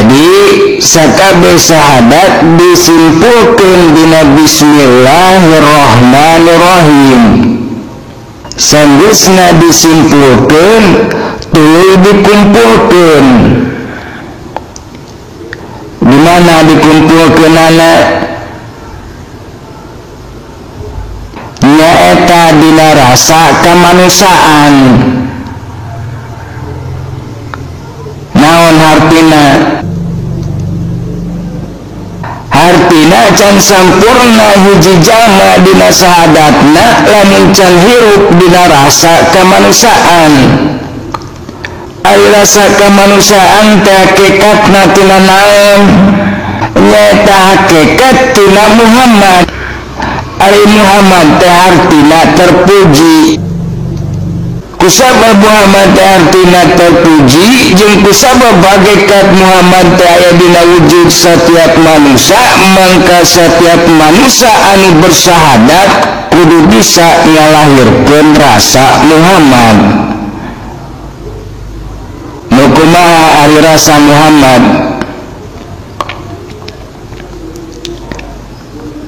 Jadi sakabeh syahadat disimpulkeun dina bismillahirrahmanirrahim. Sanggeusna disimpulkeun tuluy dikumpulkeun. Di mana dikumpulkeunana? Nyaeta dina rasa kamanusiaan. Naon hartina? Hartina can sampurna hiji jalma dina sahadatna lamun can hirup dina rasa kamanusiaan. Ari rasa kamanusiaan teh hakikatna tina naon? Nyaeta hakikat tina Muhammad. Ari Muhammad teh artina terpuji. Kusabab Muhammad teh artina terpuji jeung kusabab hakikat Muhammad teh aya dina wujud setiap manusia, mangka setiap manusia anu bersyahadat kudu bisa ngalahirkeun rasa Muhammad. Nu kumaha ari rasa Muhammad?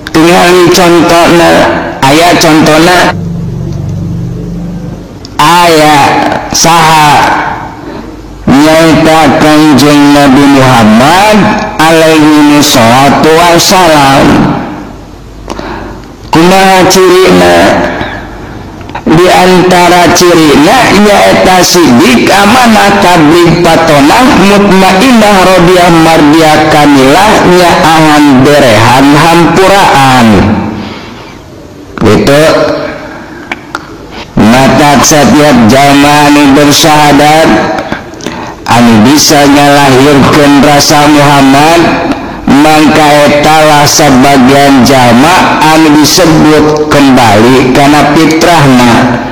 Tingali contohna, aya contohna aya saha nyaita Kanjeng Nabi Muhammad alaihi wassalatu wassalam. Kumaha cirina? Di antara cirina nyaeta sidik, amanah, tabligh, patonah, mutmainnah, rodiah, mardiah, kamilah, nyaahan, berehan, hampuraan. Gitu. Mata setiap jalma anu bersyahadat anu bisa ngalahirkeun rasa Muhammad, mangka etalah sebagian jalma anu disebut kembali kana fitrahna.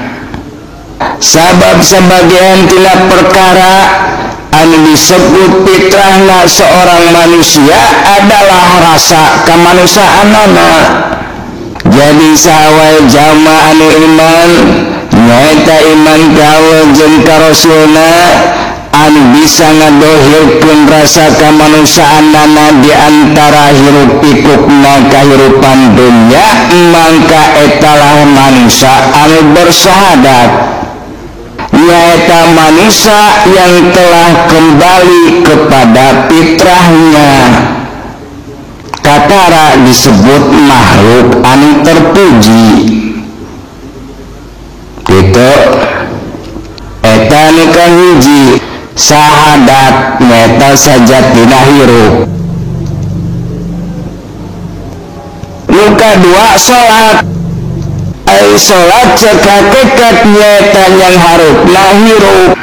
Sabab sebagian tina perkara anu disebut fitrahna seorang manusia adalah rasa kamanusiaanna. Jadi sahawae jalma anu iman nyaeta iman ka Allah jeung ka Rasulna anu bisa ngadohirkeun rasa kamanusiaanna di antara hirup pikukna kahirupan dunya, mangka etalah manusia anu bersyahadat. Nyaeta manusia yang telah kembali kepada fitrahnya. Katara disebut makhluk anu terpuji. Gitu. Eta nu kahiji syahadat nyaeta sajatina hirup. Nu kadua salat. Ai salat cek hakikat nyaeta yang harupna hirup.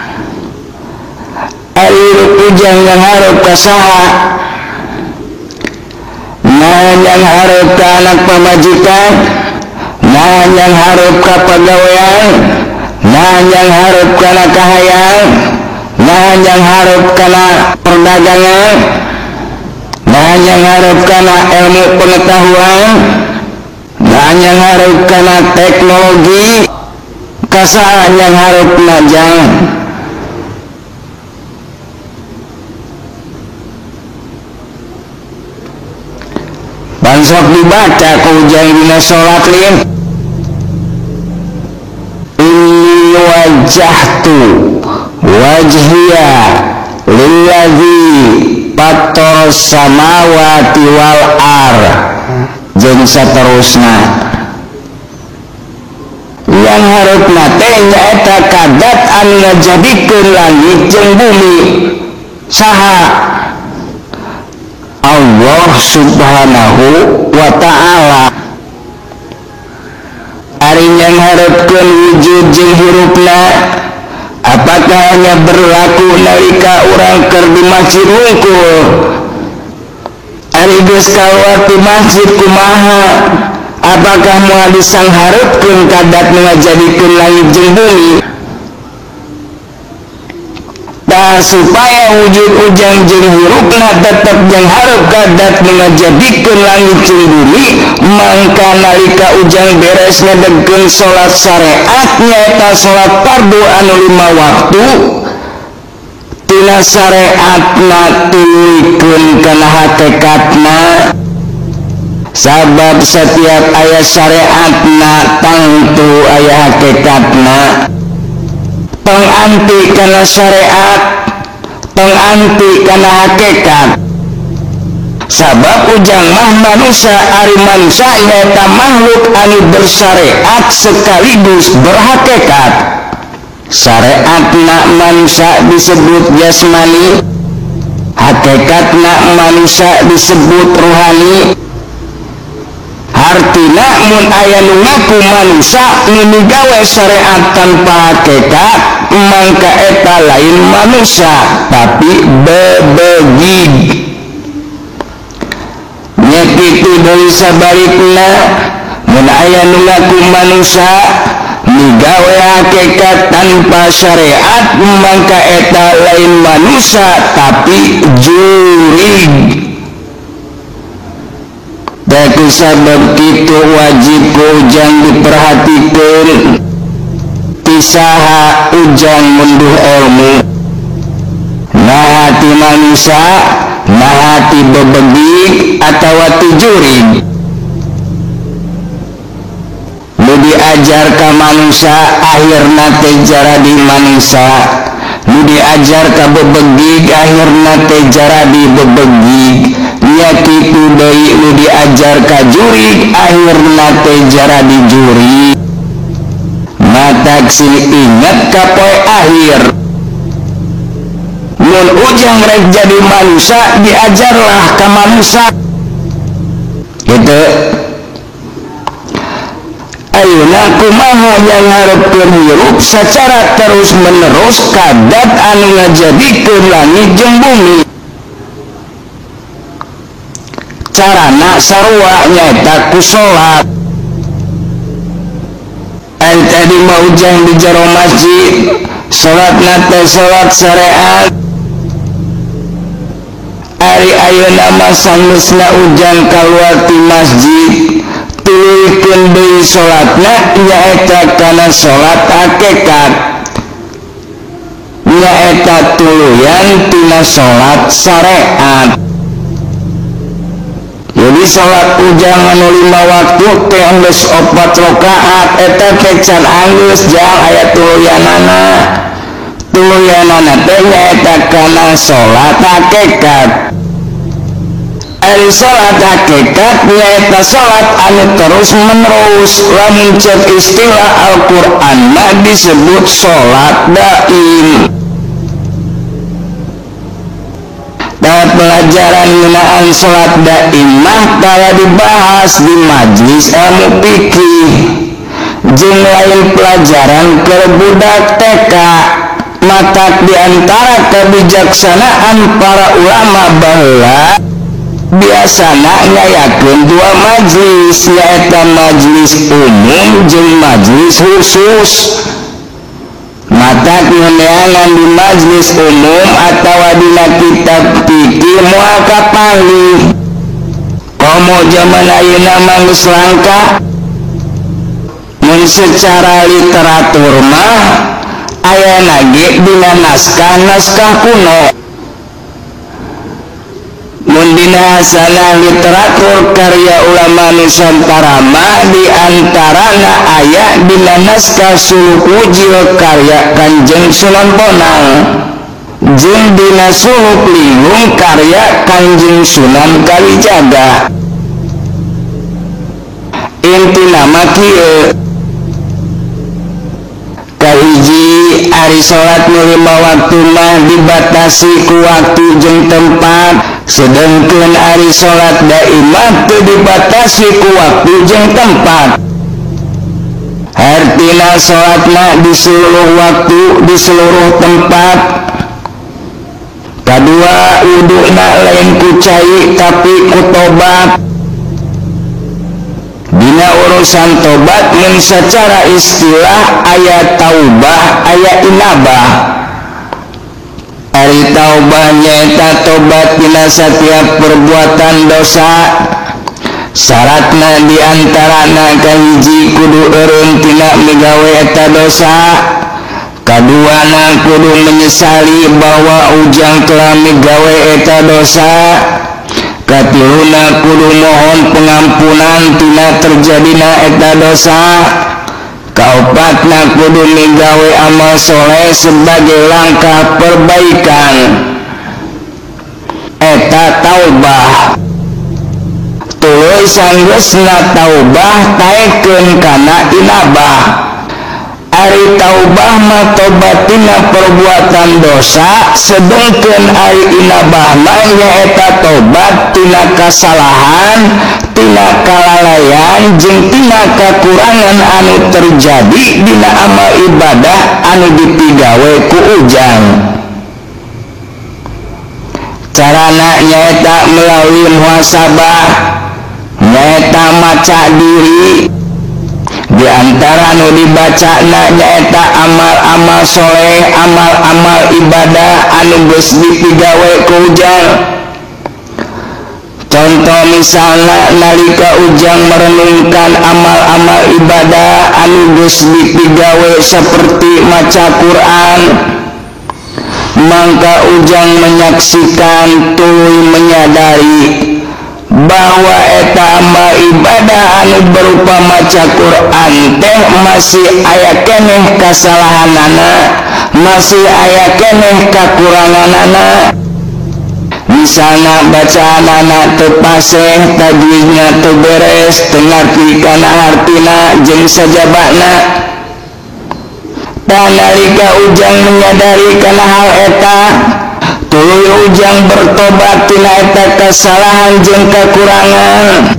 Ai hirup ujang yang harup ka saha? Nah yang harup ka anak pamajikan, nah yang harup ka pagawean, nah yang harup kana kahayang, nah yang harup kana perdagangan, nah yang harup kana ilmu pengetahuan, nah yang harup kana teknologi, kasaha yang harup najang. Bansok dibaca ku ujang dina sholat lin. Inni wajjahtu wajhiya lilladzi fattaras samawati wal ar jeung saterusna. Yang harupna teh nyaeta kadat anu ngajadikeun langit jeung bumi. Saha? Allah subhanahu wa ta'ala. Ari yang harapkeun wujud jeung hirupna, apakah hanya berlaku nalika urang keur di masjid wungkul? Ari geus kaluar ti masjid kumaha? Apakah moal disangharepkeun kadat nu ngajadikeun langit jeung bumi? Supaya wujud ujang jeung hirupna tetep jeung hareup kadat ngajadikeun langit jeung bumi, mangka nalika ujang beres ngedegkeun salat syariat nyaeta salat fardu anu 5 waktu tina syariatna tuluykeun kana hakikatna. Sabab setiap ayat syariatna tangtu aya hakikatna. Penganti kana syariat, penganti kana hakikat. Sabab ujang mah manusia ari manusia nyaeta makhluk anu bersyariat sekaligus berhakikat. Syariatna manusia disebut jasmani, hakikatna manusia disebut rohani. Artina mun aya nu ngaku manusia nu migawe syariat tanpa hakikat, mangka eta lain manusia tapi bebegig. Nya kitu deui sabalikna, mun aya nu ngaku manusia migawe hakikat tanpa syariat, mangka eta lain manusia tapi jurig. Daku sabab kitu wajib ujang diperhatikeun pisaha ujang munduh ilmu. Nah hati manusia, nah hati bebegik atawa ti jurig. Nu diajar ka manusia akhirna teh jaradi manusia, nu diajar ka bebegik akhirna teh jaradi bebegik. Nya kitu deui nu diajar ka jurig akhirna teh jaradi jurig. Matak sing inget ka poe akhir. Mun ujang rek jadi manusia diajarlah ka manusia. Gitu. Ayeuna kumaha yang hareupeun hirup secara terus menerus kadat anu ngajadikeun langit jeung bumi. Carana sarua nyaeta ku salat. Ari tadi mah ujang di jero masjid, salatna teh salat syariat. Ari ayeuna mah sanggeusna ujang kaluar ti masjid, tuluykeun deui salatna nyaeta kana salat hakikat. Nyaeta tuluyan tina salat syariat. Jadi salat ujang anu 5 waktu teh geus 4 rakaat eta teh can anggeus jang aya tuluyanana. Tuluyanana teh nyaeta kana salat hakikat. Ari salat hakikat nyaeta salat anu terus menerus. Lamun cek istilah Al-Qur'an mah disebut salat daim. Pelajaran ngeunaan salat daimah tara dibahas di majlis ilmu fikih jeung lain pelajaran keur budak TK. Matak diantara kebijaksanaan para ulama baheula biasana ngayakeun 2 majlis, nyaeta majlis umum jeung majlis khusus. Matak ngeunaan di majlis umum atawa dina kitab fikih moal kapanggih. Komo zaman ayeuna mah geus langka. Mun secara literatur mah ayana ge dina naskah kuno. Mun dina hasanah literatur karya ulama Nusantara mah diantarana aya dina naskah Suluk Wujil karya Kanjeng Sunan Bonang jeung dina Suluk Lingung karya Kanjeng Sunan Kalijaga. Intina mah kieu, kahiji ari salat nu 5 waktu mah dibatasi ku waktu jeung tempat, sedengkeun ari salat daimah teu dibatasi ku waktu jeung tempat. Artina salatna di seluruh waktu, di seluruh tempat. Kadua wuduna lain ku cai tapi ku tobat. Dina urusan tobat mun secara istilah aya taubah aya inabah. Ari taubah nyaeta tobat dina setiap perbuatan dosa. Syaratna diantarana kahiji kudu eureun tina migawe eta dosa. Kaduana kudu menyesali bahwa ujang telah migawe eta dosa. Katiluna kudu mohon pengampunan tina terjadina eta dosa. Kaopatna kudu migawe amal soleh sebagai langkah perbaikan. Eta taubah. Tuluy sanggeusna taubah taekeun kana inabah. Ari taubah mah tobatina perbuatan dosa, sedengkeun ari inabah mah nyaeta tobat tina kasalahan, tina kalalaian jeung tina kakurangan anu terjadi dina amal ibadah anu dipigawe ku ujang. Carana nyaeta melalui muhasabah, nyaeta maca diri. Di antara anu dibacana nyaeta amal-amal soleh, amal-amal ibadah anu geus dipigawe ku ujang. Contoh misalna nalika ujang merenungkan amal-amal ibadah anu geus dipigawe seperti maca Quran, maka ujang menyaksikan tuluy menyadari bahwa eta amal ibadah anu berupa maca Quran teh masih aya keneh kasalahanana, masih aya keneh kakuranganana. Misalna bacaanana teu paseh, tajwidna teu beres, teu ngarti kana hartina jeung sajabana. Dan nalika ujang menyadari kana hal eta, tuluy ujang bertobat tina eta kesalahan jeung kakurangan.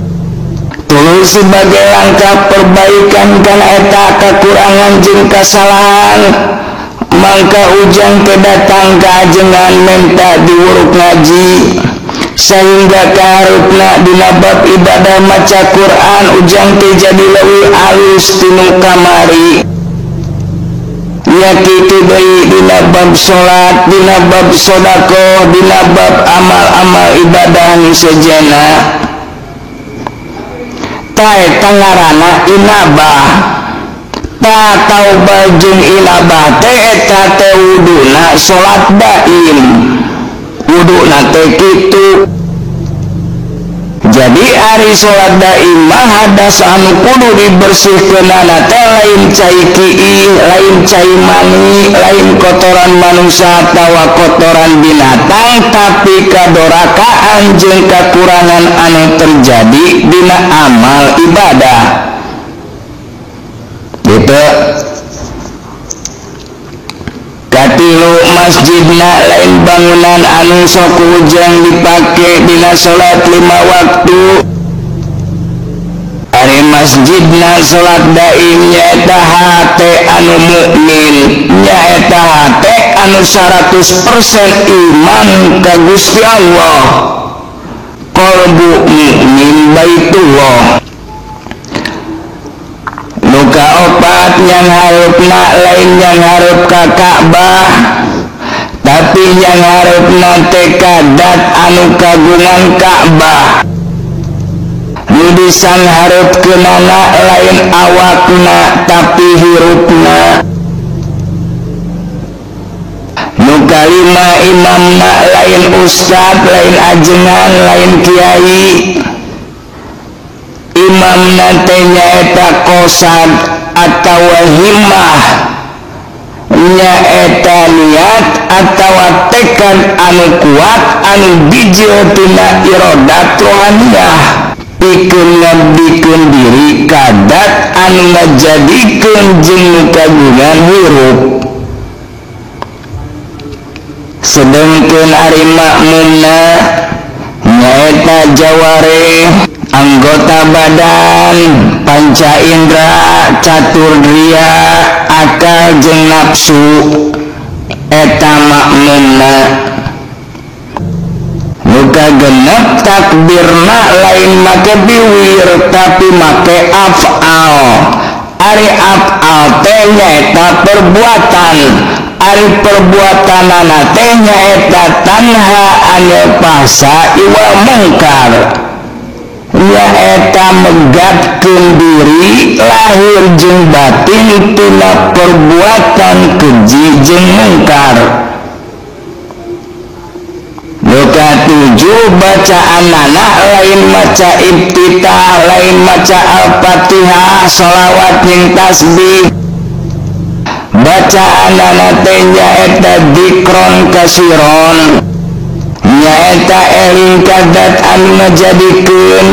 Tuluy sebagai langkah perbaikan kana eta kakurangan jeung kasalahan, mangka ujang teh datang ka ajengan minta diwuruk ngaji. Sehingga kaharupna dina bab ibadah maca Quran ujang teh jadi leuwih alus tinu kamari. Ya kitu deui dina bab salat, dina bab sedekah, dina bab amal-amal ibadah nu sejenna. Ta eta ngaranna inabah. Ta taubah jeung inabah teh eta teh wuduna salat daim. Wuduna teh kitu. Jadi ari salat daim mah hadas anu kudu dibersihkeunana teh lain cai kiih, lain cai mani, lain kotoran manusia atawa kotoran binatang, tapi kadorakaan jeung kakurangan anu terjadi dina amal ibadah. Gitu. Katilu masjidna lain bangunan anu sok ujang dipake dina salat 5 waktu. Ari masjidna salat daim nyaeta hate anu mukmin, nyaeta hate anu 100% iman ka Gusti Allah. Qalbu mukmin baitullah. Nuka opat yang harupna lain yang harup ka Ka'bah, tapi yang harupna teh kadat anu kagungan Ka'bah. Nu disangharupkeunana lain awakna tapi hirupna. Nu kalima imamna lain ustad, lain ajengan, lain kiai. Imamna teh nyaeta qosad atawa himmah, nyaeta niat atawa tekad anu kuat anu bijil tina iradat rohaniyah, pikeun ngabdikeun diri kadat anu ngajadikeun jeung kagungan hirup. Sedengkeun ari makmumna nyaeta jawareh, anggota badan, panca indera, caturdria, akal jeung nafsu. Eta makmumna. Nu kagenep takbirna lain make biwir tapi make af'al. Ari af'al teh nyaeta perbuatan. Ari perbuatanana teh nyaeta tanha anil fahsya'i wal munkar. nyaeta megatkeun diri lahir jeung batin tina perbuatan keji jeung mungkar. Nuka 7 bacaanana lain maca iftitah, lain maca al-fatihah, sholawat jeung tasbih. Bacaanana teh nyaeta dzikron kasiron, nyaeta eling kadat anu ngajadikeun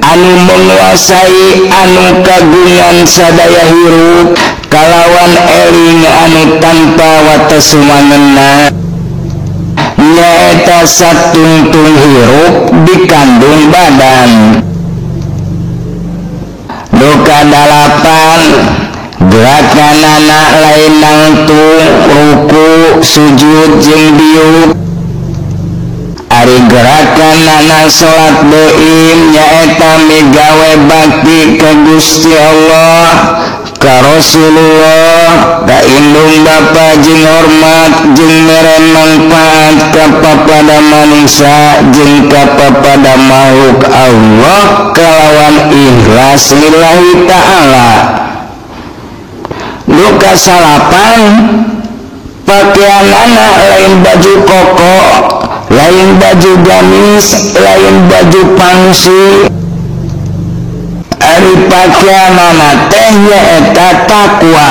anu menguasai anu kagungan sadaya hirup kalawan eling anu tanpa wates sumangenna. Nyaeta satungtung hirup di kandung badan. Nuka 8 gerakanana lain nangtung ruku sujud jeung diuk. Ari gerakanana salat doim nyaeta migawe bakti ka Gusti Allah, ka Rasulullah, ka indung bapa jeung hormat jeung mere manfaat ka papada manusia jeung ka papada makhluk Allah kalawan ikhlas lillahi ta'ala. Nuka 8 pakaianana lain baju koko, lain baju gamis, lain baju pangsi. Ari pakaianana teh nyaeta takwa.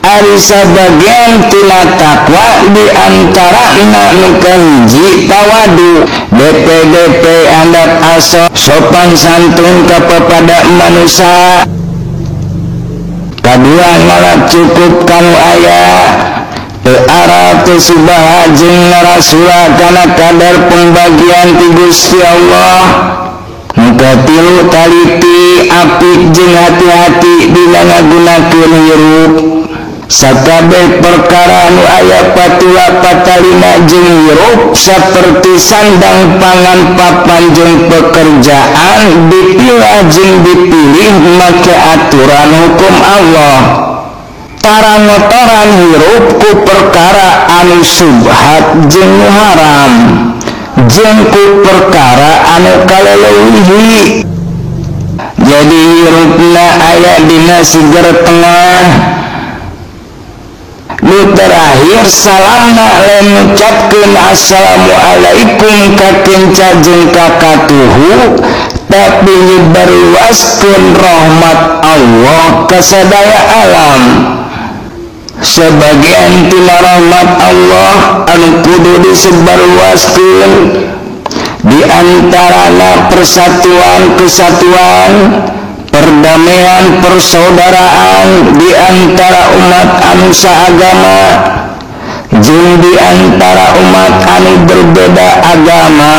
Ari sabagian tina takwa diantarana nu kahiji tawadu, DP andap aso sopan santun ka papada manusia. Kadua ngalap cukup kanu aya, teu arah teu subaha jeung narasula kana kadar pembagian ti Gusti Allah. Nuka 3 taliti apik jeung hati-hati dina ngagunakeun hirup. Sakabeh perkara nu aya patula patalina jeung hirup saperti sandang pangan papan jeung pekerjaan dipilah jeung dipilih make aturan hukum Allah. Tara ngotoran hirup ku perkara anu subhat jeung haram, jeung ku perkara anu kaleuwih. Jadi hirupna aya dina sigar tengah. Nu terakhir salamna lain ngucapkeun assalamualaikum ka kenca jeung ka katuhu, tapi nyebarluaskeun rahmat Allah ka sadaya alam. Sebagian tina rahmat Allah anu kudu disebarluaskeun diantarana persatuan kesatuan, perdamaian persaudaraan di antara umat anu saagama jeung di antara umat anu berbeda agama.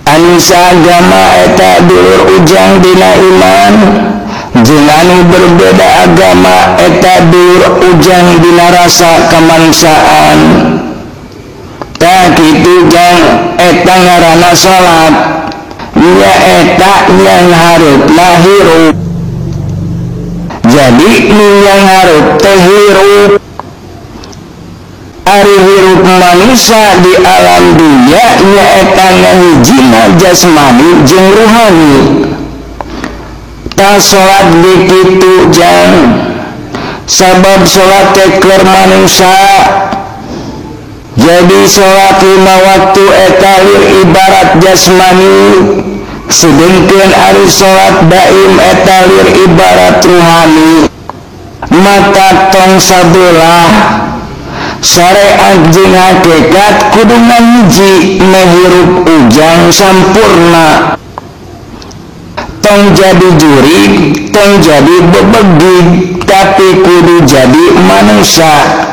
Anu saagama eta dulur ujang dina iman, jeung anu berbeda agama eta dulur ujang dina rasa kamanusiaan. Tah kitu jang eta ngaranna salat. Nyaeta yang harupna hirup. Jadi yang harup teh hirup. Ari hirup manusia di alam dunia nyaeta ngahijina jasmani jeung ruhani. Ta salat dikitu jang sabab salat teh keur manusia. Jadi salat 5 waktu eta ibarat jasmani, sedengkeun ari salat daim eta ibarat ruhani. Mata tong sabelah syariat jeung hakikat kudu ngahiji menghirup ujang sampurna. Tong jadi jurig, tong jadi bebegig, tapi kudu jadi manusia.